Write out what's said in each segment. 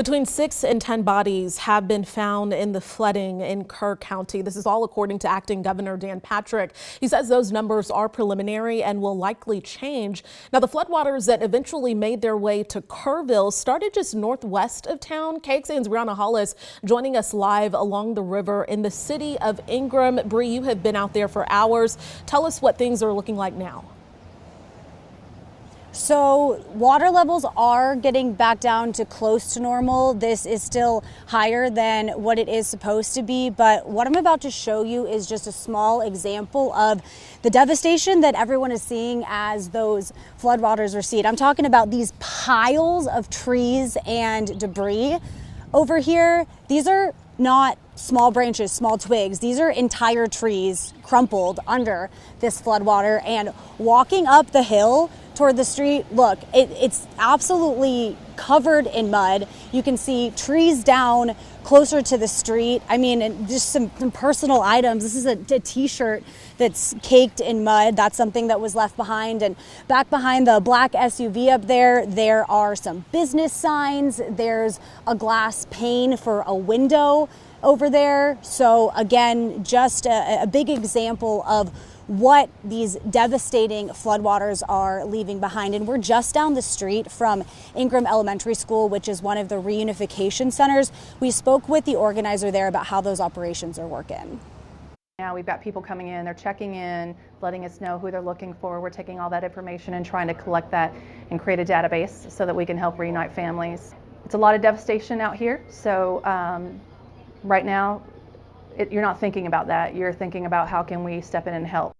Between 6 and 10 bodies have been found in the flooding in Kerr County. This is all according to Acting Governor Dan Patrick. He says those numbers are preliminary and will likely change. Now, the floodwaters that eventually made their way to Kerrville started just northwest of town. KXAN's Brianna Hollis joining us live along the river in the city of Ingram. Bree, you have been out there for hours. Tell us what things are looking like now. So water levels are getting back down to close to normal. This is still higher than what it is supposed to be. But what I'm about to show you is just a small example of the devastation that everyone is seeing as those floodwaters recede. I'm talking about these piles of trees and debris over here. These are not small branches, small twigs. These are entire trees crumpled under this floodwater, and walking up the hill toward the street, look, it's absolutely covered in mud. You can see trees down closer to the street. I mean, and just some personal items. This is a t-shirt that's caked in mud. That's something that was left behind. And back behind the black SUV up there, there are some business signs. There's a glass pane for a window over there. So again, just a big example of what these devastating floodwaters are leaving behind. And we're just down the street from Ingram Elementary School, which is one of the reunification centers. We spoke with the organizer there about how those operations are working. Now we've got people coming in, they're checking in, letting us know who they're looking for. We're taking all that information and trying to collect that and create a database so that we can help reunite families. It's a lot of devastation out here, so right now you're not thinking about that. You're thinking about how can we step in and help.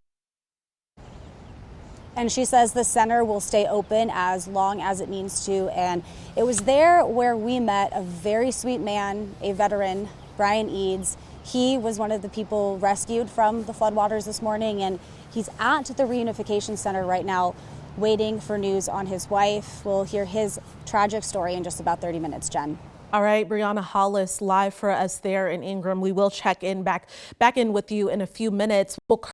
And she says the center will stay open as long as it needs to. And it was there where we met a very sweet man, a veteran, Brian Eads. He was one of the people rescued from the floodwaters this morning, and he's at the reunification center right now waiting for news on his wife. We'll hear his tragic story in just about 30 minutes, Jen. All right, Brianna Hollis live for us there in Ingram. We will check in back in with you in a few minutes.